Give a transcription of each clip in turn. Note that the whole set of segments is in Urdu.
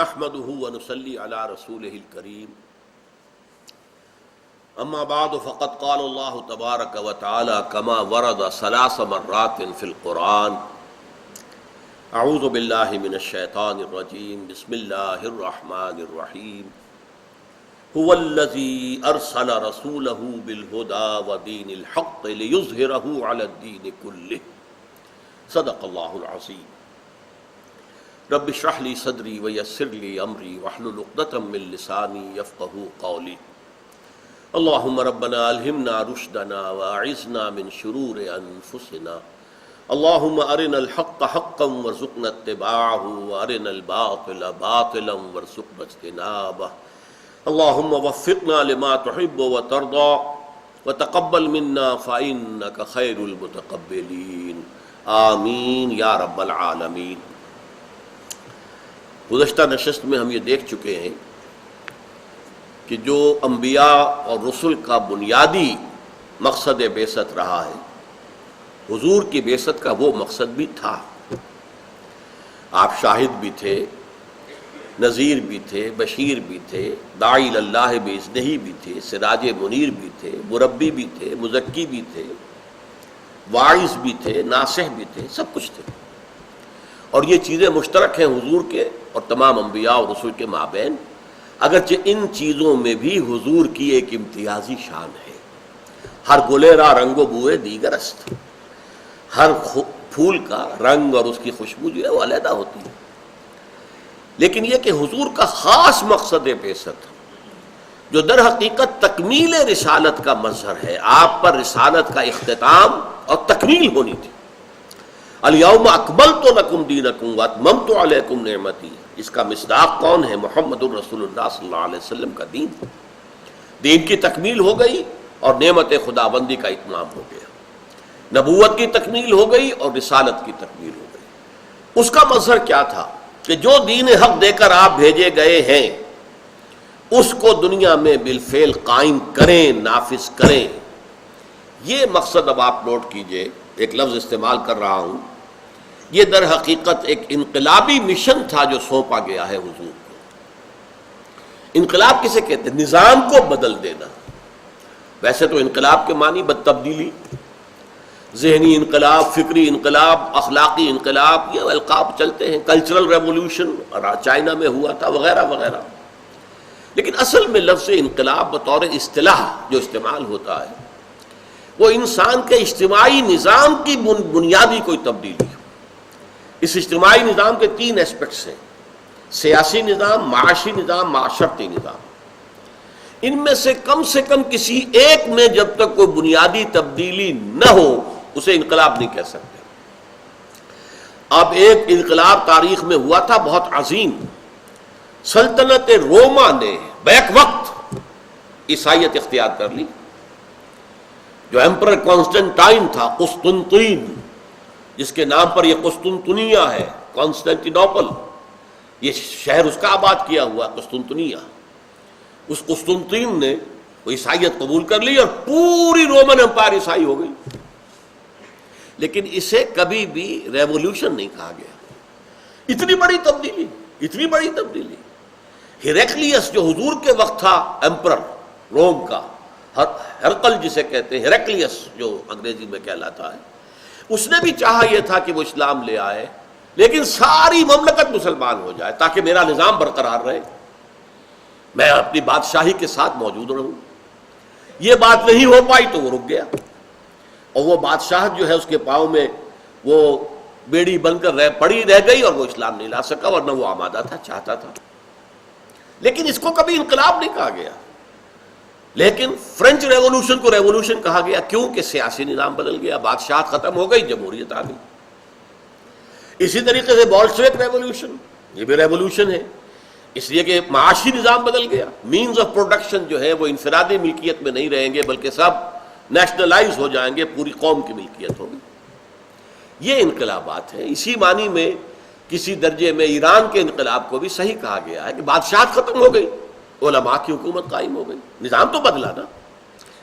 نحمده ونصلي على رسوله الكريم اما بعد فقد قال الله تبارك وتعالى كما ورد 3 مرات في القرآن اعوذ بالله من الشيطان الرجيم بسم الله الرحمن الرحيم هو الذي ارسل رسوله بالهدى ودين الحق ليظهره على الدين كله صدق الله العظيم رب اشرح لي صدري ويسر لي امري واحلل عقدة من لساني يفقهوا قولي اللهم ربنا الهمنا رشدنا واعذنا من شرور انفسنا اللهم ارنا الحق حقا وارزقنا اتباعه وارنا الباطل باطلا وارزقنا اجتنابه اللهم وفقنا لما تحب وترضى وتقبل منا فإنك خير المتقبلين آمین یا رب العالمین۔ گزشتہ نشست میں ہم یہ دیکھ چکے ہیں کہ جو انبیاء اور رسل کا بنیادی مقصد بعثت رہا ہے، حضور کی بعثت کا وہ مقصد بھی تھا۔ آپ شاہد بھی تھے، نذیر بھی تھے، بشیر بھی تھے، داعی اللہ باذنہ بھی تھے، سراج منیر بھی تھے، مربی بھی تھے، مزکی بھی تھے، واعظ بھی تھے، ناصح بھی تھے، سب کچھ تھے۔ اور یہ چیزیں مشترک ہیں حضور کے اور تمام انبیاء اور رسول کے مابین، اگرچہ ان چیزوں میں بھی حضور کی ایک امتیازی شان ہے۔ ہر گلیرا رنگ و بوئے دیگر است، ہر پھول کا رنگ اور اس کی خوشبو جو ہے وہ علیحدہ ہوتی ہے، لیکن یہ کہ حضور کا خاص مقصد بعثت جو در حقیقت تکمیل رسالت کا مظہر ہے، آپ پر رسالت کا اختتام اور تکمیل ہونی تھی۔ الیوم اکملت لکم دینکم واتممت علیکم نعمتی، اس کا مصداق کون ہے؟ محمد الرسول اللہ صلی اللہ علیہ وسلم کا دین۔ دین کی تکمیل ہو گئی اور نعمت خداوندی کا اتمام ہو گیا، نبوت کی تکمیل ہو گئی اور رسالت کی تکمیل ہو گئی۔ اس کا مظہر کیا تھا کہ جو دین حق دے کر آپ بھیجے گئے ہیں اس کو دنیا میں بالفعل قائم کریں، نافذ کریں۔ یہ مقصد اب آپ نوٹ کیجئے، ایک لفظ استعمال کر رہا ہوں، یہ در حقیقت ایک انقلابی مشن تھا جو سونپا گیا ہے حضور کو۔ انقلاب کسے کہتے ہیں؟ نظام کو بدل دینا۔ ویسے تو انقلاب کے معنی تبدیلی، ذہنی انقلاب، فکری انقلاب، اخلاقی انقلاب، یہ القاب چلتے ہیں، کلچرل ریولوشن چائنا میں ہوا تھا وغیرہ وغیرہ، لیکن اصل میں لفظ انقلاب بطور اصطلاح جو استعمال ہوتا ہے وہ انسان کے اجتماعی نظام کی بنیادی کوئی تبدیلی ہے۔ اس اجتماعی نظام کے 3 ایسپیکٹس ہیں: سیاسی نظام، معاشی نظام، معاشرتی نظام۔ ان میں سے کم کسی ایک میں جب تک کوئی بنیادی تبدیلی نہ ہو اسے انقلاب نہیں کہہ سکتے۔ اب ایک انقلاب تاریخ میں ہوا تھا بہت عظیم، سلطنت روما نے بیک وقت عیسائیت اختیار کر لی۔ جو ایمپرر کانسٹنٹائن تھا، قسطنطین، جس کے نام پر یہ قسطنطنیہ ہے، کانسٹنٹینوپل، یہ شہر اس کا آباد کیا ہوا قسطنطنیہ، اس قسطنطین نے وہ عیسائیت قبول کر لی اور پوری رومن امپائر عیسائی ہو گئی۔ لیکن اسے کبھی بھی ریولوشن نہیں کہا گیا۔ اتنی بڑی تبدیلی، اتنی بڑی تبدیلی۔ ہیرکلیس جو حضور کے وقت تھا ایمپرر روم کا، ہرقل جسے کہتے ہیں، ہیرکلیس جو انگریزی میں کہلاتا ہے، اس نے بھی چاہا یہ تھا کہ وہ اسلام لے آئے، لیکن ساری مملکت مسلمان ہو جائے تاکہ میرا نظام برقرار رہے، میں اپنی بادشاہی کے ساتھ موجود رہوں۔ یہ بات نہیں ہو پائی تو وہ رک گیا، اور وہ بادشاہت جو ہے اس کے پاؤں میں وہ بیڑی بن کر پڑی رہ گئی اور وہ اسلام نہیں لا سکا، ورنہ وہ آمادہ تھا، چاہتا تھا۔ لیکن اس کو کبھی انقلاب نہیں کہا گیا۔ لیکن فرینچ ریولوشن کو ریولوشن کہا گیا، کیوں کہ سیاسی نظام بدل گیا، بادشاہت ختم ہو گئی، جمہوریت آ گئی۔ اسی طریقے سے بولشوک ریولوشن، یہ بھی ریولوشن ہے، اس لیے کہ معاشی نظام بدل گیا، مینز آف پروڈکشن جو ہے وہ انفرادی ملکیت میں نہیں رہیں گے بلکہ سب نیشنلائز ہو جائیں گے، پوری قوم کی ملکیت ہوگی۔ یہ انقلابات ہیں۔ اسی معنی میں کسی درجے میں ایران کے انقلاب کو بھی صحیح کہا گیا ہے کہ بادشاہت ختم ہو گئی، علماء کی حکومت قائم ہو گئی، نظام تو بدلا نا،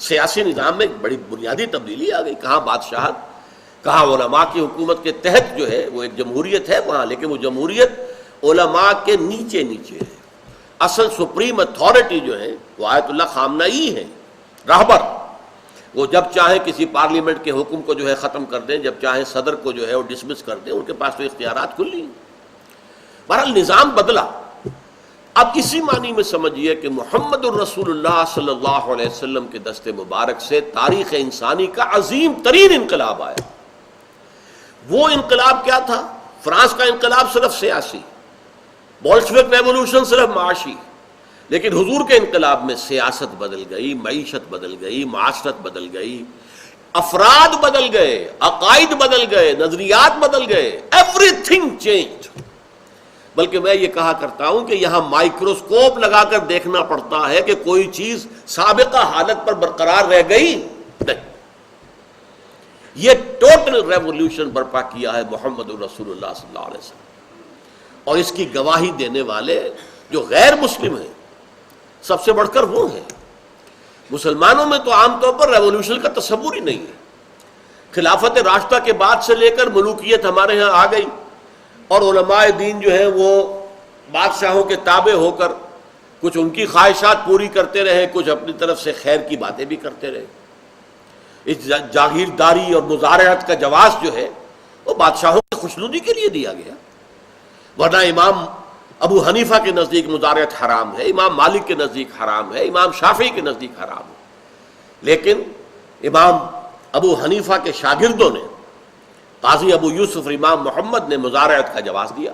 سیاسی نظام میں ایک بڑی بنیادی تبدیلی آ گئی، کہاں بادشاہت، کہاں علماء کی حکومت کے تحت جو ہے وہ ایک جمہوریت ہے وہاں، لیکن وہ جمہوریت علماء کے نیچے نیچے ہے. اصل سپریم اتھارٹی جو ہے وہ آیت اللہ خامنہئی ہے، راہبر. وہ جب چاہیں کسی پارلیمنٹ کے حکم کو جو ہے ختم کر دیں، جب چاہیں صدر کو جو ہے وہ ڈسمس کر دیں، ان کے پاس تو اختیارات کھلی ہیں. بہرحال نظام بدلا. اب اسی معنی میں سمجھیے کہ محمد الرسول اللہ صلی اللہ علیہ وسلم کے دست مبارک سے تاریخ انسانی کا عظیم ترین انقلاب آیا. وہ انقلاب کیا تھا؟ فرانس کا انقلاب صرف سیاسی، بولشوک ریولوشن صرف معاشی، لیکن حضور کے انقلاب میں سیاست بدل گئی، معیشت بدل گئی، معاشرت بدل گئی، افراد بدل گئے، عقائد بدل گئے، نظریات بدل گئے، ایوری تھنگ چینج. بلکہ میں یہ کہا کرتا ہوں کہ یہاں مائکروسکوپ لگا کر دیکھنا پڑتا ہے کہ کوئی چیز سابقہ حالت پر برقرار رہ گئی نہیں. یہ ٹوٹل ریولوشن برپا کیا ہے محمد الرسول اللہ صلی اللہ علیہ وسلم. اور اس کی گواہی دینے والے جو غیر مسلم ہیں سب سے بڑھ کر وہ ہیں. مسلمانوں میں تو عام طور پر ریولوشن کا تصور ہی نہیں ہے. خلافت راشدہ کے بعد سے لے کر ملوکیت ہمارے ہاں آ گئی، اور علماء دین جو ہیں وہ بادشاہوں کے تابع ہو کر کچھ ان کی خواہشات پوری کرتے رہے، کچھ اپنی طرف سے خیر کی باتیں بھی کرتے رہے. اس جاگیرداری اور مزارعت کا جواز جو ہے وہ بادشاہوں کی خوشنودی کے لیے دیا گیا. ورنہ امام ابو حنیفہ کے نزدیک مزارعت حرام ہے، امام مالک کے نزدیک حرام ہے، امام شافعی کے نزدیک حرام ہے. لیکن امام ابو حنیفہ کے شاگردوں نے، قاضی ابو یوسف امام محمد نے مزارعت کا جواز دیا،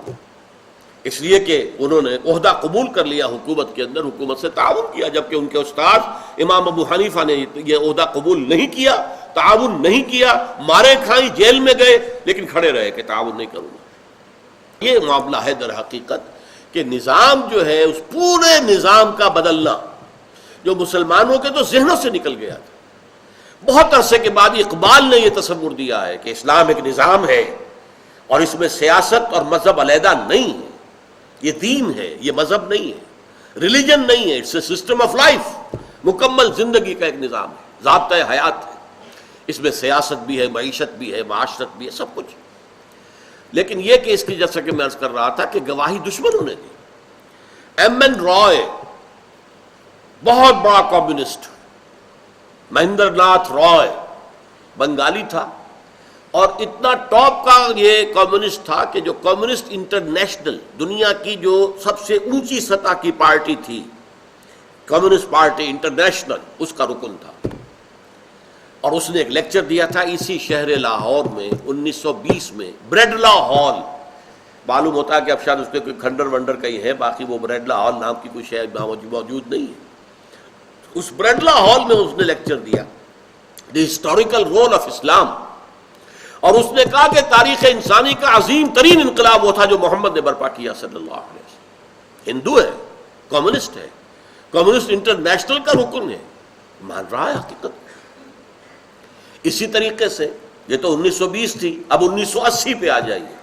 اس لیے کہ انہوں نے عہدہ قبول کر لیا حکومت کے اندر، حکومت سے تعاون کیا، جبکہ ان کے استاد امام ابو حنیفہ نے یہ عہدہ قبول نہیں کیا، تعاون نہیں کیا، مارے کھائیں، جیل میں گئے، لیکن کھڑے رہے کہ تعاون نہیں کروں گا. یہ معاملہ ہے در حقیقت کہ نظام جو ہے، اس پورے نظام کا بدلنا جو مسلمانوں کے تو ذہنوں سے نکل گیا تھا. بہت عرصے کے بعد اقبال نے یہ تصور دیا ہے کہ اسلام ایک نظام ہے اور اس میں سیاست اور مذہب علیحدہ نہیں ہے. یہ دین ہے، یہ مذہب نہیں ہے، ریلیجن نہیں ہے، it's a system of life, مکمل زندگی کا ایک نظام ہے، ضابطۂ حیات ہے. اس میں سیاست بھی ہے، معیشت بھی ہے، معاشرت بھی ہے، سب کچھ. لیکن یہ کہ اس کی جیسا کہ میں عرض کر رہا تھا کہ گواہی دشمنوں نے دی. ایم این رائے بہت بڑا کمیونسٹ، مہندر ناتھ رائے بنگالی تھا، اور اتنا ٹاپ کا یہ کمیونسٹ تھا کہ جو کمیونسٹ انٹرنیشنل، دنیا کی جو سب سے اونچی سطح کی پارٹی تھی، کمیونسٹ پارٹی انٹرنیشنل، اس کا رکن تھا. اور اس نے ایک لیکچر دیا تھا اسی شہر لاہور میں 1920 میں، بریڈلا ہال. معلوم ہوتا ہے کہ اب شاید اس کے کوئی کھنڈر ونڈر کہیں ہے، باقی وہ بریڈلا ہال نام کی کوئی شہر موجود نہیں ہے. اس بریڈلا ہال میں اس نے لیکچر دیا، دی ہسٹوریکل رول آف اسلام. اور اس نے کہا کہ تاریخ انسانی کا عظیم ترین انقلاب وہ تھا جو محمد نے برپا کیا صلی اللہ علیہ وسلم. ہندو ہے، کمیونسٹ ہے، کمیونسٹ انٹرنیشنل کا رکن ہے، مان رہا ہے حقیقت. اسی طریقے سے یہ تو 1920 تھی، اب 1980 پہ آ جائیے.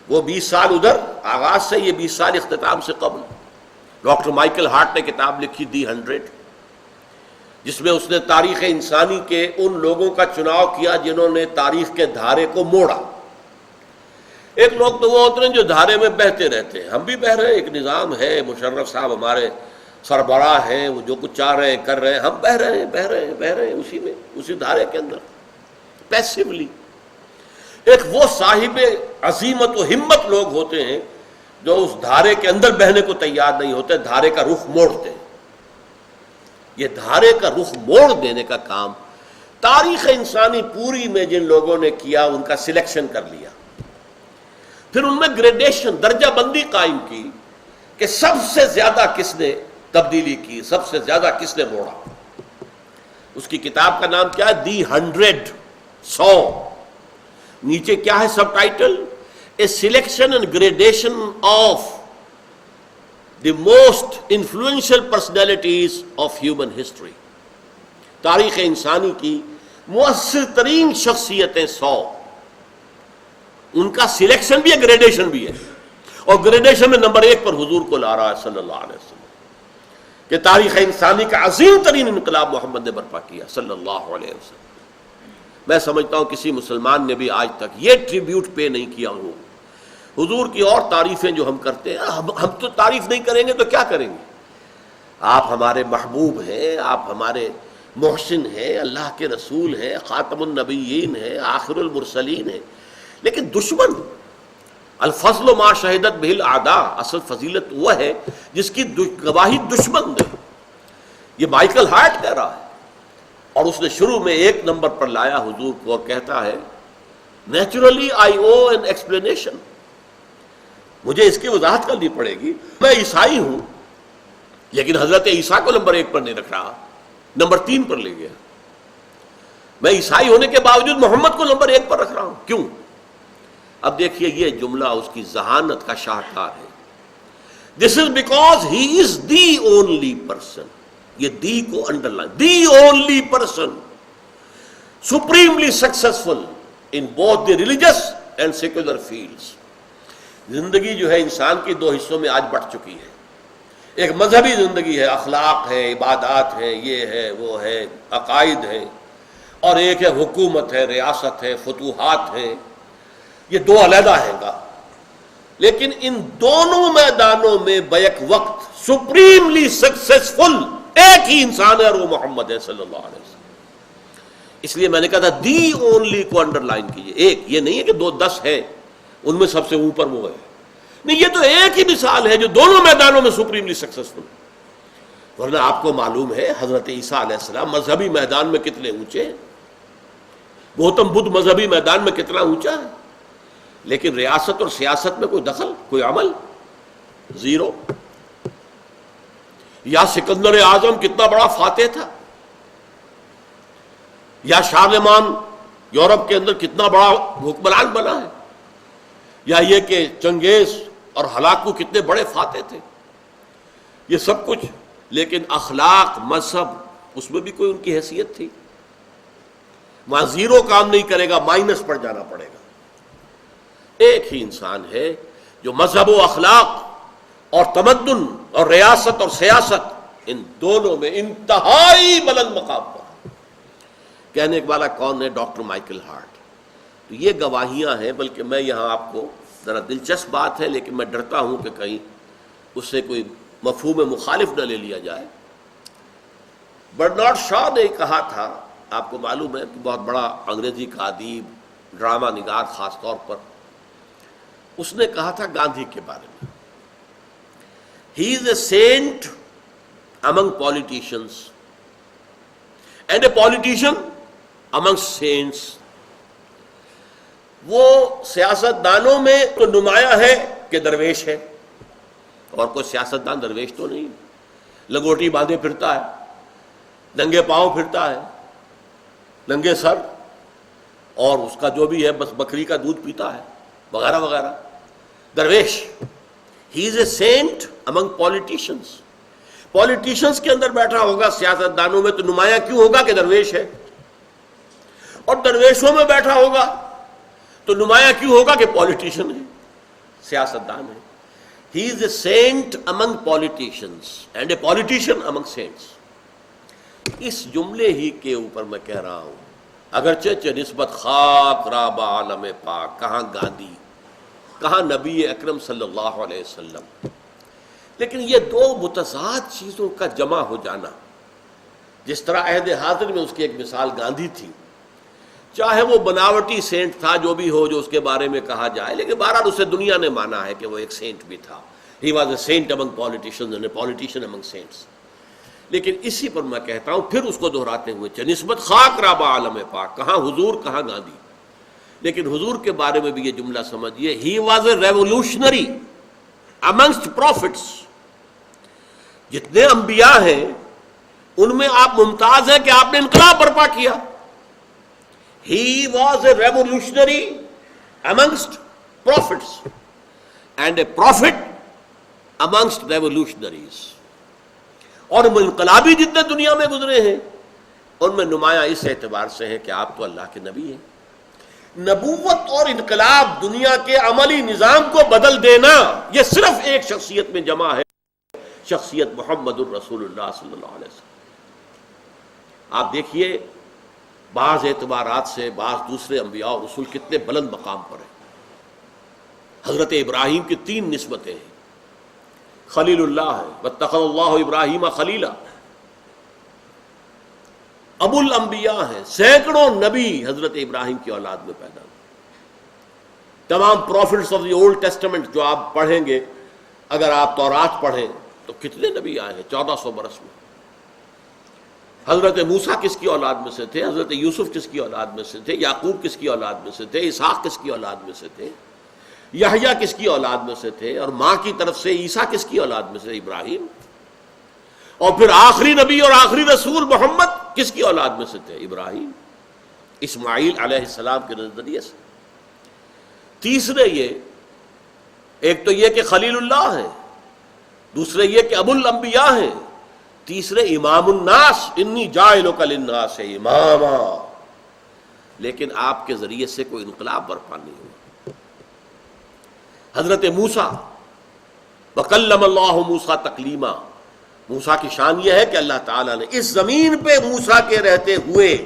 وہ 20 سال ادھر آغاز سے، یہ 20 سال اختتام سے قبل. ڈاکٹر مائیکل ہارٹ نے کتاب لکھی دی 100، جس میں اس نے تاریخ انسانی کے ان لوگوں کا چناؤ کیا جنہوں نے تاریخ کے دھارے کو موڑا. ایک لوگ تو وہ ہوتے ہیں جو دھارے میں بہتے رہتے ہیں، ہم بھی بہہ رہے ہیں، ایک نظام ہے، مشرف صاحب ہمارے سربراہ ہیں، وہ جو کچھ چاہ رہے ہیں کر رہے ہیں، ہم بہہ رہے ہیں اسی میں، اسی دھارے کے اندر پیسیولی. ایک وہ صاحب عزیمت و ہمت لوگ ہوتے ہیں جو اس دھارے کے اندر بہنے کو تیار نہیں ہوتے، دھارے کا رخ موڑتے ہیں. یہ دھارے کا رخ موڑ دینے کا کام تاریخ انسانی پوری میں جن لوگوں نے کیا، ان کا سلیکشن کر لیا، پھر ان میں گریڈیشن، درجہ بندی قائم کی کہ سب سے زیادہ کس نے تبدیلی کی، سب سے زیادہ کس نے موڑا. اس کی کتاب کا نام کیا ہے؟ دی 100، 100. نیچے کیا ہے سب title? A selection and gradation of the most influential personalities of human history. تاریخ انسانی کی مؤثر ترین شخصیتیں 100، ان کا سلیکشن بھی ہے، گریڈیشن بھی ہے. اور گریڈیشن میں نمبر 1 پر حضور کو لا رہا ہے صلی اللہ علیہ وسلم، کہ تاریخ انسانی کا عظیم ترین انقلاب محمد نے برپا کیا صلی اللہ علیہ وسلم. میں سمجھتا ہوں کسی مسلمان نے بھی آج تک یہ ٹریبیوٹ پے نہیں کیا ہوں حضور کی اور تعریفیں جو ہم کرتے ہیں، ہم تو تعریف نہیں کریں گے تو کیا کریں گے؟ آپ ہمارے محبوب ہیں، آپ ہمارے محسن ہیں، اللہ کے رسول ہیں، خاتم النبیین ہیں، آخر المرسلین ہیں، لیکن دشمن الفضل ما شہدت بہ الاعداء، اصل فضیلت وہ ہے جس کی گواہی دشمن دے. یہ مائیکل ہارٹ کہہ رہا ہے، اور اس نے شروع میں 1 نمبر پر لایا حضور کو اور کہتا ہے naturally I O an explanation, مجھے اس کی وضاحت کرنی پڑے گی. میں عیسائی ہوں لیکن حضرت عیسیٰ کو نمبر 1 پر نہیں رکھ رہا، نمبر 3 پر لے گیا. میں عیسائی ہونے کے باوجود محمد کو نمبر 1 پر رکھ رہا ہوں، کیوں؟ اب دیکھیے یہ جملہ اس کی ذہانت کا شاہکار ہے. This is because he is the only person. یہ دی کو underline, the only person supremely successful in both the religious and secular fields. زندگی جو ہے انسان کی 2 حصوں میں آج بٹ چکی ہے. ایک مذہبی زندگی ہے، اخلاق ہے، عبادات ہے، یہ ہے وہ ہے، عقائد ہے، اور ایک ہے حکومت ہے، ریاست ہے، فتوحات ہیں. یہ 2 علیحدہ ہیں گا، لیکن ان دونوں میدانوں میں بیک وقت سپریملی سکسیسفل ایک ہی انسان ہے، اور وہ محمد ہے صلی اللہ علیہ وسلم. اس لیے میں نے کہا تھا دی اونلی کو انڈر لائن کیجیے. ایک یہ نہیں ہے کہ 2-10 ہے ان میں سب سے اوپر وہ ہے، نہیں، یہ تو ایک ہی مثال ہے جو دونوں میدانوں میں سپریملی سکسیسفل. ورنہ آپ کو معلوم ہے حضرت عیسیٰ علیہ السلام مذہبی میدان میں کتنے اونچے ہیں، گوتم بدھ مذہبی میدان میں کتنا اونچا ہے، لیکن ریاست اور سیاست میں کوئی دخل، کوئی عمل، زیرو. یا سکندر اعظم کتنا بڑا فاتح تھا، یا شارلمان یورپ کے اندر کتنا بڑا حکمران بنا ہے، یا یہ کہ چنگیز اور ہلاکو کتنے بڑے فاتح تھے. یہ سب کچھ، لیکن اخلاق، مذہب، اس میں بھی کوئی ان کی حیثیت تھی. وہاں زیرو کام نہیں کرے گا، مائنس پر جانا پڑے گا. ایک ہی انسان ہے جو مذہب و اخلاق اور تمدن اور ریاست اور سیاست ان دونوں میں انتہائی بلند مقام پر. کہنے والا کون ہے؟ Doctor Michael Hart. تو یہ گواہیاں ہیں. بلکہ میں یہاں آپ کو ذرا دلچسپ بات ہے، لیکن میں ڈرتا ہوں کہ کہیں اس سے کوئی مفہوم مخالف نہ لے لیا جائے. برنارڈ شاہ نے کہا تھا، آپ کو معلوم ہے کہ بہت بڑا انگریزی کا ادیب، ڈرامہ نگار خاص طور پر، اس نے کہا تھا گاندھی کے بارے میں، ہی is a Saint among politicians and a politician among saints. وہ سیاست دانوں میں تو نمایاں ہے کہ درویش ہے، اور کوئی سیاست دان درویش تو نہیں، لنگوٹی باندھے پھرتا ہے، ننگے پاؤں پھرتا ہے، ننگے سر، اور اس کا جو بھی ہے بس بکری کا دودھ پیتا ہے وغیرہ وغیرہ. درویش. ہی is a saint among politicians. Politicians کے اندر بیٹھا ہوگا، سیاست دانوں میں تو نمایاں کیوں ہوگا کہ درویش ہے، اور درویشوں میں بیٹھا ہوگا تو نمایاں کیوں ہوگا کہ پولیٹیشن ہے، سیاست دان ہے. He is a saint among politicians and a politician among saints. اس جملے ہی کے اوپر میں کہہ رہا ہوں، اگرچہ نسبت خاک را با عالم پاک، کہاں گاندھی، کہاں نبی اکرم صلی اللہ علیہ وسلم، لیکن یہ 2 متضاد چیزوں کا جمع ہو جانا، جس طرح عہد حاضر میں اس کی ایک مثال گاندھی تھی، چاہے وہ بناوٹی سینٹ تھا جو بھی ہو جو اس کے بارے میں کہا جائے، لیکن بہرحال اسے دنیا نے مانا ہے کہ وہ ایک سینٹ بھی تھا. He was a saint among politicians and a politician among saints. لیکن اسی پر میں کہتا ہوں پھر اس کو دہراتے ہوئے، نسبت خاک را با عالم پاک، کہاں حضور کہاں گاندھی. لیکن حضور کے بارے میں بھی یہ جملہ سمجھیے، he was a revolutionary amongst prophets. جتنے انبیاء ہیں ان میں آپ ممتاز ہیں کہ آپ نے انقلاب برپا کیا. He was a revolutionary amongst prophets and a prophet amongst revolutionaries. اور انقلابی جتنے دنیا میں گزرے ہیں ان میں نمایاں اس اعتبار سے ہے کہ آپ تو اللہ کے نبی ہیں. نبوت اور انقلاب، دنیا کے عملی نظام کو بدل دینا، یہ صرف ایک شخصیت میں جمع ہے، شخصیت محمد الرسول اللہ صلی اللہ علیہ وسلم. آپ دیکھیے بعض اعتبارات سے بعض دوسرے انبیاء اور رسول کتنے بلند مقام پر ہیں. حضرت ابراہیم کی 3 نسبتیں ہیں. خلیل اللہ ہے، واتخذ اللہ ابراہیم خلیلا. ابو الانبیاء ہیں، سینکڑوں نبی حضرت ابراہیم کی اولاد میں پیدا ہوئے. تمام prophets of the Old Testament جو آپ پڑھیں گے، اگر آپ تورات پڑھیں تو کتنے نبی آئے ہیں 1400 برس میں. حضرت موسیٰ کس کی اولاد میں سے تھے؟ حضرت یوسف کس کی اولاد میں سے تھے؟ یعقوب کس کی اولاد میں سے تھے؟ اسحاق کس کی اولاد میں سے تھے؟ یحییٰ کس کی اولاد میں سے تھے؟ اور ماں کی طرف سے عیسیٰ کس کی اولاد میں سے؟ ابراہیم. اور پھر آخری نبی اور آخری رسول محمد کس کی اولاد میں سے تھے؟ ابراہیم. اسماعیل علیہ السلام کے نظریے سے. تیسرے ایک تو یہ کہ خلیل اللہ ہے، دوسرے یہ کہ ابو الانبیاء ہیں، تیسرے امام الناس، انی جاعلک للناس اماما. لیکن آپ کے ذریعے سے کوئی انقلاب برپا نہیں ہوا. حضرت موسیٰ، وکلم اللہ موسیٰ تکلیما. موسیٰ کی شان یہ ہے کہ اللہ تعالیٰ نے اس زمین پہ موسیٰ کے رہتے ہوئے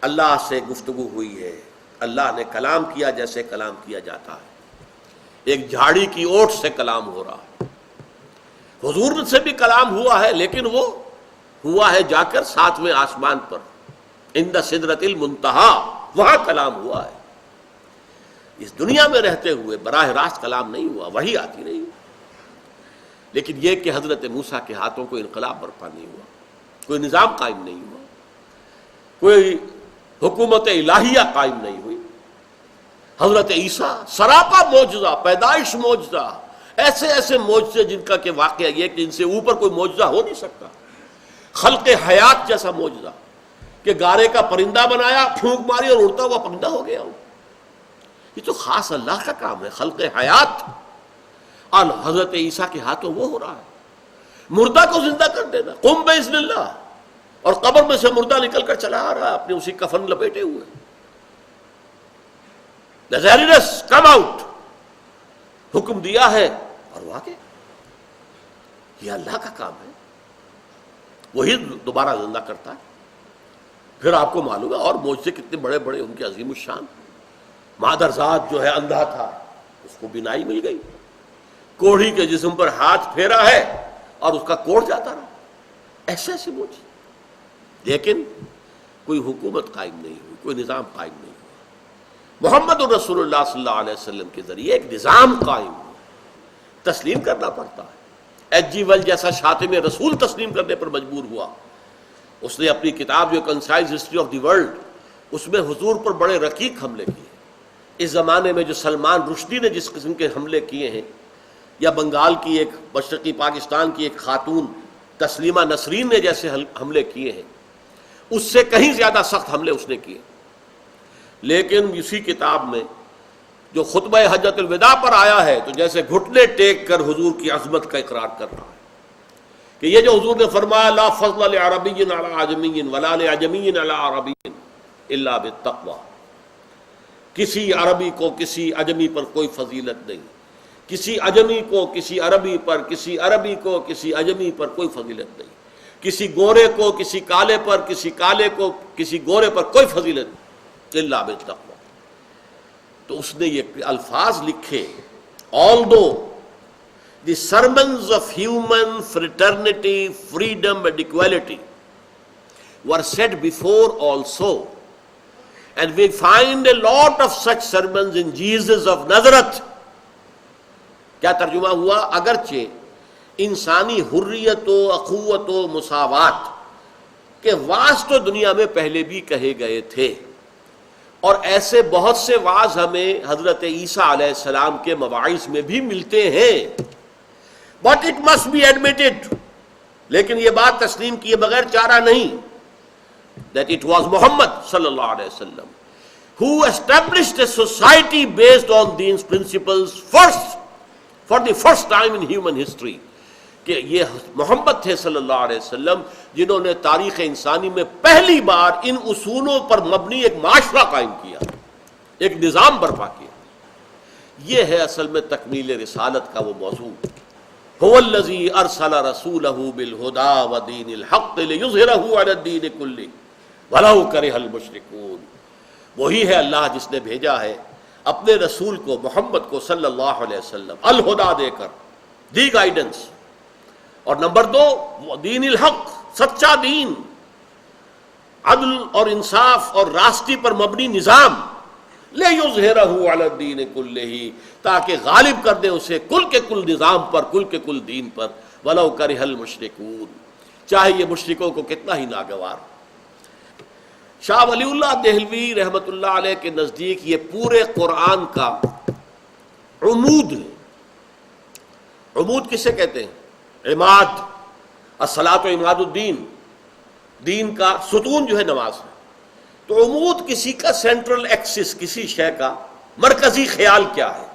اللہ سے گفتگو ہوئی ہے. اللہ نے کلام کیا جیسے کلام کیا جاتا ہے. ایک جھاڑی کی اوٹ سے کلام ہو رہا ہے. حضور سے بھی کلام ہوا ہے، لیکن وہ ہوا ہے جا کر 7ویں آسمان پر، عند سدرۃ المنتہا، وہاں کلام ہوا ہے. اس دنیا میں رہتے ہوئے براہ راست کلام نہیں ہوا، وحی آتی نہیں. لیکن یہ کہ حضرت موسیٰ کے ہاتھوں کو انقلاب برپا نہیں ہوا، کوئی نظام قائم نہیں ہوا، کوئی حکومت الہیہ قائم نہیں ہوئی. حضرت عیسیٰ سراپا معجزہ، پیدائش معجزہ، ایسے ایسے معجزے جن کا کہ واقعہ یہ کہ ان سے اوپر کوئی معجزہ ہو نہیں سکتا. خلق حیات جیسا معجزہ کہ گارے کا پرندہ بنایا، پھونک ماری اور اڑتا ہوا پرندہ ہو گیا. یہ تو خاص اللہ کا کام ہے، خلق حیات. اور حضرت عیسیٰ کے ہاتھوں وہ ہو رہا ہے. مردہ کو زندہ کر دینا، قم باذن اللہ، اور قبر میں سے مردہ نکل کر چلا آ رہا ہے اپنے اسی کفن لپیٹے ہوئے. لازارس کم آؤٹ، حکم دیا ہے اور واقع یہ اللہ کا کام ہے. وہی دوبارہ زندہ کرتا ہے. پھر آپ کو معلوم ہے اور معجزے کتنے بڑے بڑے ان کے عظیم الشان. مادرزاد جو ہے اندھا تھا، اس کو بینائی مل گئی. کوڑھی کے جسم پر ہاتھ پھیرا ہے اور اس کا کوڑ جاتا رہا. ایسے ایسے معجزے. لیکن کوئی حکومت قائم نہیں ہوئی، کوئی نظام قائم نہیں ہوا. محمد رسول اللہ صلی اللہ علیہ وسلم کے ذریعے ایک نظام قائم ہوا. تسلیم کرنا پڑتا ہے. ایچ جی ویل جیسا شاتم رسول تسلیم کرنے پر مجبور ہوا. اس نے اپنی کتاب جو concise history of the world, اس میں حضور پر بڑے رقیق حملے کیے. اس زمانے میں جو سلمان رشدی نے جس قسم کے حملے کیے ہیں، یا بنگال کی ایک مشرقی پاکستان کی ایک خاتون تسلیمہ نسرین نے جیسے حملے کیے ہیں، اس سے کہیں زیادہ سخت حملے اس نے کیے. لیکن اسی کتاب میں جو خطبہ حجۃ الوداع پر آیا ہے تو جیسے گھٹنے ٹیک کر حضور کی عظمت کا اقرار کر رہا ہے کہ یہ جو حضور نے فرمایا لا فضل لعربی علی عجمی ولا لعجمی علی عربی الا بالتقوی، کسی عربی کو کسی عجمی پر کوئی فضیلت نہیں، کسی عجمی کو کسی عربی پر، کسی عربی کو کسی عجمی پر کوئی فضیلت نہیں، کسی گورے کو کسی کالے پر، کسی کالے کو کسی گورے پر کوئی فضیلت نہیں الا بالتقوی. تو اس نے یہ الفاظ لکھے، although the sermons of human fraternity, freedom and equality were said before also, and we find a lot of such sermons in Jesus of Nazareth. کیا ترجمہ ہوا؟ اگرچہ انسانی حریت و اخوت و مساوات کے واعظ تو دنیا میں پہلے بھی کہے گئے تھے، اور ایسے بہت سے واعظ ہمیں حضرت عیسیٰ علیہ السلام کے مواعظ میں بھی ملتے ہیں. But it must be admitted، لیکن یہ بات تسلیم کیے بغیر چارہ نہیں، that it was Muhammad صلی اللہ علیہ وسلم who established a society based on these principles first, for the first time in human history. کہ یہ محمد تھے صلی اللہ علیہ وسلم جنہوں نے تاریخ انسانی میں پہلی بار ان اصولوں پر مبنی ایک معاشرہ قائم کیا، ایک نظام برپا کیا. یہ ہے اصل میں تکمیل رسالت کا وہ موضوع. هو الذی ارسل رسولہ بالہدی ودین الحق لیظہرہ علی الدین کلہ ولو کرہ المشرکون. وہی ہے اللہ جس نے بھیجا ہے اپنے رسول کو محمد کو صلی اللہ علیہ وسلم الہدا دے کر دی گائیڈنس، اور نمبر دو دین الحق، سچا دین، عدل اور انصاف اور راستی پر مبنی نظام، لِیُظْہِرَهُ عَلَى الدِّینِ كُلِّهِ، تاکہ غالب کر دے اسے کل کے کل نظام پر، کل کے کل دین پر، وَلَوْ كَرِهَ الْمُشْرِكُونَ، چاہے یہ مشرکوں کو کتنا ہی ناگوار۔ شاہ ولی اللہ دہلوی رحمۃ اللہ علیہ کے نزدیک یہ پورے قرآن کا عمود ہے۔ عمود کسے کہتے ہیں؟ عماد، الصلاۃ عماد الدین، دین کا ستون جو ہے نماز ہے۔ تو عمود کسی کا سینٹرل ایکسس، کسی شے کا مرکزی خیال کیا ہے؟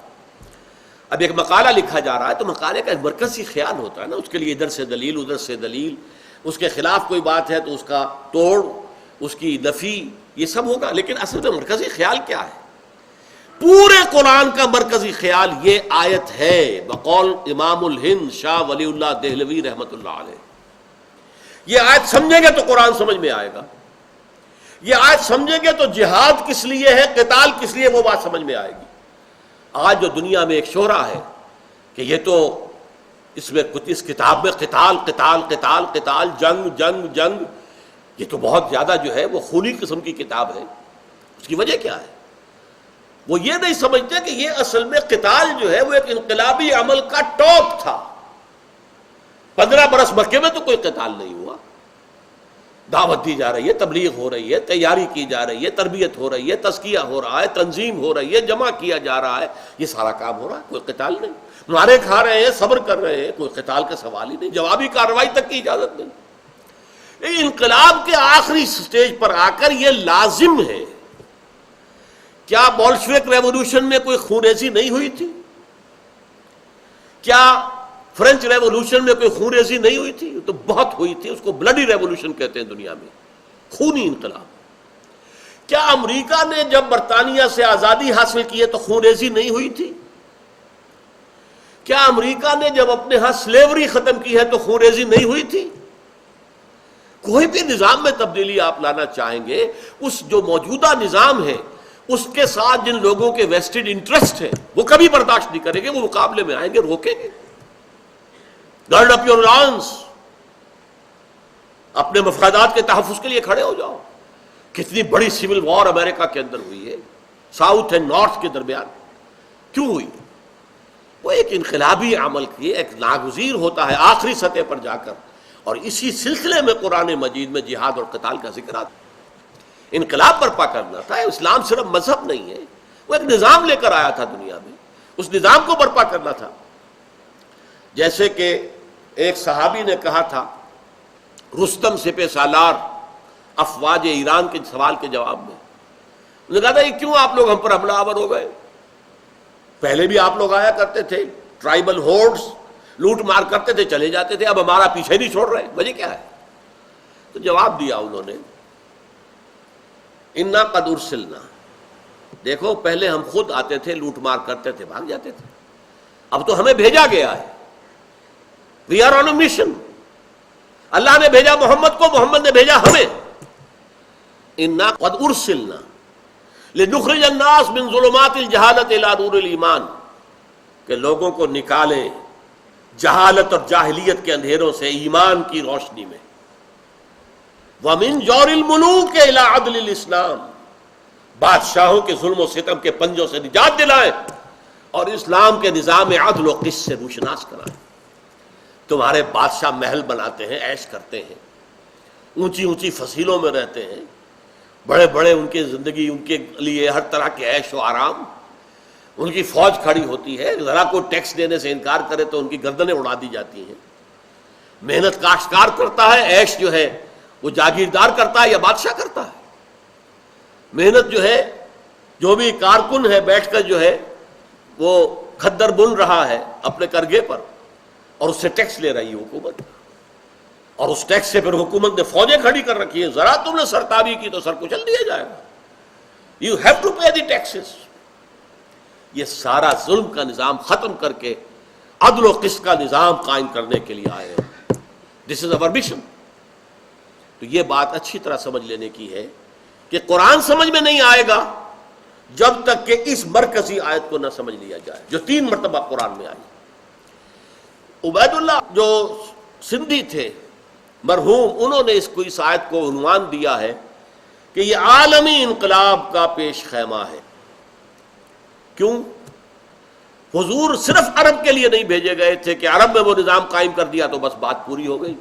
اب ایک مقالہ لکھا جا رہا ہے تو مقالے کا ایک مرکزی خیال ہوتا ہے نا، اس کے لیے ادھر سے دلیل ادھر سے دلیل، اس کے خلاف کوئی بات ہے تو اس کا توڑ، اس کی نفی، یہ سب ہوگا، لیکن اصل میں مرکزی خیال کیا ہے؟ پورے قرآن کا مرکزی خیال یہ آیت ہے، بقول امام الہند شاہ ولی اللہ دہلوی رحمۃ اللہ علیہ۔ یہ آیت سمجھیں گے تو قرآن سمجھ میں آئے گا، یہ آیت سمجھیں گے تو جہاد کس لیے ہے، قتال کس لیے، وہ بات سمجھ میں آئے گی۔ آج جو دنیا میں ایک شعرا ہے کہ یہ تو اس میں اس کتاب میں قتال قتال قتال قتال، جنگ جنگ جنگ، یہ تو بہت زیادہ جو ہے وہ خونی قسم کی کتاب ہے۔ اس کی وجہ کیا ہے؟ وہ یہ نہیں سمجھتے کہ یہ اصل میں قتال جو ہے وہ ایک انقلابی عمل کا ٹاپ تھا۔ 15 برس مکے میں تو کوئی قتال نہیں ہوا، دعوت دی جا رہی ہے، تبلیغ ہو رہی ہے، تیاری کی جا رہی ہے، تربیت ہو رہی ہے، تزکیہ ہو رہا ہے، تنظیم ہو رہی ہے، جمع کیا جا رہا ہے، یہ سارا کام ہو رہا ہے، کوئی قتال نہیں۔ مارے کھا رہے ہیں، صبر کر رہے ہیں، کوئی قتال کا سوال ہی نہیں، جوابی کارروائی تک کی اجازت نہیں۔ انقلاب کے آخری سٹیج پر آ کر یہ لازم ہے۔ کیا بولشوک ریولوشن میں کوئی خونریزی نہیں ہوئی تھی؟ کیا فرینچ ریولوشن میں کوئی خونریزی نہیں ہوئی تھی؟ تو بہت ہوئی تھی، اس کو بلڈی ریولوشن کہتے ہیں دنیا میں، خونی انقلاب۔ کیا امریکہ نے جب برطانیہ سے آزادی حاصل کی ہے تو خونریزی نہیں ہوئی تھی؟ کیا امریکہ نے جب اپنے ہاں سلیوری ختم کی ہے تو خونریزی نہیں ہوئی تھی؟ کوئی بھی نظام میں تبدیلی آپ لانا چاہیں گے، اس جو موجودہ نظام ہے اس کے ساتھ جن لوگوں کے ویسٹڈ انٹرسٹ ہے وہ کبھی برداشت نہیں کریں گے، وہ مقابلے میں آئیں گے، روکیں گے۔ گارڈ اپ یور لانس، اپنے مفادات کے تحفظ کے لیے کھڑے ہو جاؤ۔ کتنی بڑی سول وار امریکہ کے اندر ہوئی ہے، ساؤتھ اینڈ نارتھ کے درمیان، کیوں ہوئی؟ وہ ایک انقلابی عمل کی ایک ناگزیر ہوتا ہے آخری سطح پر جا کر، اور اسی سلسلے میں قرآن مجید میں جہاد اور قتال کا ذکر آتا ہے۔ انقلاب برپا کرنا تھا، اسلام صرف مذہب نہیں ہے، وہ ایک نظام لے کر آیا تھا دنیا میں، اس نظام کو برپا کرنا تھا۔ جیسے کہ ایک صحابی نے کہا تھا رستم سپہ سالار افواج ایران کے سوال کے جواب میں، انہوں نے کہا تھا یہ کیوں آپ لوگ ہم پر حملہ آور ہو گئے؟ پہلے بھی آپ لوگ آیا کرتے تھے، ٹرائبل ہورڈز، لوٹ مار کرتے تھے، چلے جاتے تھے، اب ہمارا پیچھے نہیں چھوڑ رہے، وجہ کیا ہے؟ تو جواب دیا انہوں نے، انا قد ارسلنا، دیکھو پہلے ہم خود آتے تھے، لوٹ مار کرتے تھے، بھاگ جاتے تھے، اب تو ہمیں بھیجا گیا ہے، we are on a mission, اللہ نے بھیجا محمد کو، محمد نے بھیجا ہمیں۔ انا قد ارسلنا لنخرج الناس من ظلمات الجہالت الی نور الایمان، کہ لوگوں کو نکالیں جہالت اور جاہلیت کے اندھیروں سے ایمان کی روشنی میں، وَمِن جَوْرِ الْمُلُوكِ إِلَىٰ عَدْلِ الْإِسْلَامِ، بادشاہوں کے ظلم و ستم کے پنجوں سے نجات دلائیں اور اسلام کے نظام عدل و قسط سے روشناس کرائیں۔ تمہارے بادشاہ محل بناتے ہیں، عیش کرتے ہیں، اونچی اونچی فصیلوں میں رہتے ہیں، بڑے بڑے ان کی زندگی، ان کے لیے ہر طرح کے عیش و آرام، ان کی فوج کھڑی ہوتی ہے، ذرا کوئی ٹیکس دینے سے انکار کرے تو ان کی گردنیں اڑا دی جاتی ہیں۔ محنت کاشتکار کرتا ہے، عیش جو ہے وہ جاگیردار کرتا ہے یا بادشاہ کرتا ہے؟ محنت جو ہے، جو بھی کارکن ہے بیٹھ کر جو ہے وہ کھدر بن رہا ہے اپنے کرگے پر، اور اس سے ٹیکس لے رہی ہے حکومت، اور اس ٹیکس سے پھر حکومت نے فوجیں کھڑی کر رکھی ہیں، ذرا تم نے سرتابی کی تو سر کچل دیا جائے گا، you have to pay the taxes. یہ سارا ظلم کا نظام ختم کر کے عدل و قسط کا نظام قائم کرنے کے لیے آئے ہیں، دس از اوور مشن۔ تو یہ بات اچھی طرح سمجھ لینے کی ہے کہ قرآن سمجھ میں نہیں آئے گا، جب تک کہ اس مرکزی آیت کو نہ سمجھ لیا جائے جو 3 مرتبہ قرآن میں آئی۔ عبید اللہ جو سندھی تھے مرحوم، انہوں نے اس آیت کو عنوان دیا ہے کہ یہ عالمی انقلاب کا پیش خیمہ ہے۔ کیوں؟ حضور صرف عرب کے لیے نہیں بھیجے گئے تھے کہ عرب میں وہ نظام قائم کر دیا تو بس بات پوری ہو گئی۔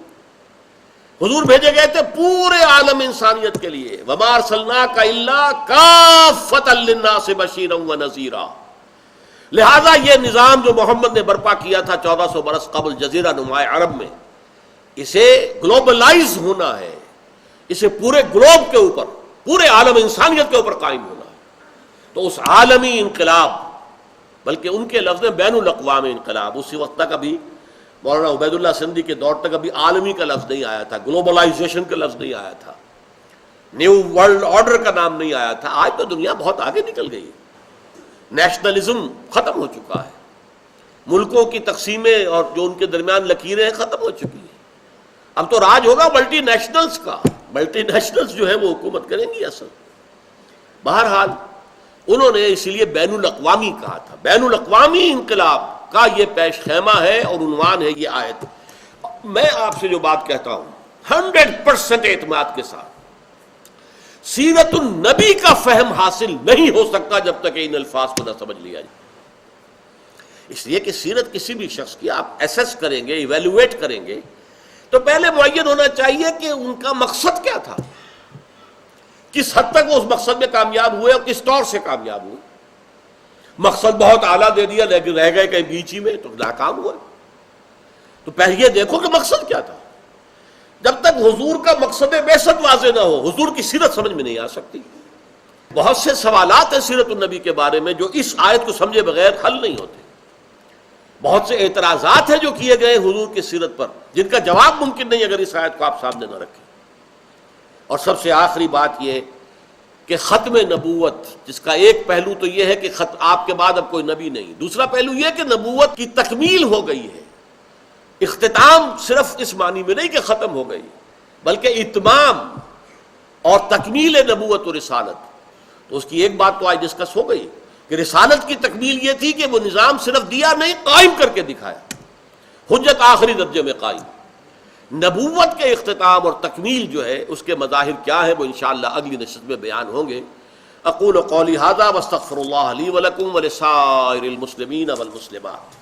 حضور بھیجے گئے تھے پورے عالم انسانیت کے لیے، وَمَا أَرْسَلْنَاكَ إِلَّا كَافَّةً لِلنَّاسِ بَشِيرًا وَنَذِيرًا۔ لہذا یہ نظام جو محمد نے برپا کیا تھا 1400 برس قبل جزیرہ نمائے عرب میں، اسے گلوبلائز ہونا ہے، اسے پورے گلوب کے اوپر، پورے عالم انسانیت کے اوپر قائم ہونا ہے۔ تو اس عالمی انقلاب، بلکہ ان کے لفظ بین الاقوامی انقلاب، اسی وقت تک ابھی مولانا عبید اللہ سندھی کے دور تک ابھی عالمی کا لفظ نہیں آیا تھا، گلوبلائزیشن کا لفظ نہیں آیا تھا، نیو ورلڈ آرڈر کا نام نہیں آیا تھا۔ آج تو دنیا بہت آگے نکل گئی ہے، نیشنلزم ختم ہو چکا ہے، ملکوں کی تقسیمیں اور جو ان کے درمیان لکیریں ختم ہو چکی ہیں۔ اب تو راج ہوگا ملٹی نیشنلز کا، ملٹی نیشنلز جو ہے وہ حکومت کریں گی اصل۔ بہرحال انہوں نے اسی لیے بین الاقوامی کہا تھا، بین الاقوامی انقلاب کا یہ پیش خیمہ ہے اور عنوان ہے یہ آیت۔ میں آپ سے جو بات کہتا ہوں 100% اعتماد کے ساتھ، سیرت النبی کا فہم حاصل نہیں ہو سکتا جب تک ان الفاظ کو نہ سمجھ لیا جائے۔ اس لیے کہ سیرت کسی بھی شخص کی آپ ایسیس کریں گے، ایویلویٹ کریں گے، تو پہلے معین ہونا چاہیے کہ ان کا مقصد کیا تھا، کس حد تک وہ اس مقصد میں کامیاب ہوئے اور کس طور سے کامیاب ہوئے۔ مقصد بہت اعلیٰ دے دیا لیکن رہ گئے کہیں بیچ ہی میں تو ناکام ہوئے۔ تو پہلے یہ دیکھو کہ مقصد کیا تھا۔ جب تک حضور کا مقصد بعثت واضح نہ ہو، حضور کی سیرت سمجھ میں نہیں آ سکتی۔ بہت سے سوالات ہیں سیرت النبی کے بارے میں جو اس آیت کو سمجھے بغیر حل نہیں ہوتے۔ بہت سے اعتراضات ہیں جو کیے گئے حضور کی سیرت پر، جن کا جواب ممکن نہیں اگر اس آیت کو آپ سامنے نہ رکھیں۔ اور سب سے آخری بات یہ کہ ختم نبوت، جس کا ایک پہلو تو یہ ہے کہ آپ کے بعد اب کوئی نبی نہیں، دوسرا پہلو یہ کہ نبوت کی تکمیل ہو گئی ہے۔ اختتام صرف اس معنی میں نہیں کہ ختم ہو گئی، بلکہ اتمام اور تکمیل نبوت و رسالت۔ تو اس کی ایک بات تو آج ڈسکس ہو گئی کہ رسالت کی تکمیل یہ تھی کہ وہ نظام صرف دیا نہیں، قائم کر کے دکھایا، حجت آخری درجے میں قائم۔ نبوت کے اختتام اور تکمیل جو ہے اس کے مظاہر کیا ہے وہ انشاءاللہ اگلی نشست میں بیان ہوں گے۔ اقول قولی ھذا واستغفر اللہ لی ولکم ولسائر المسلمین والمسلمات۔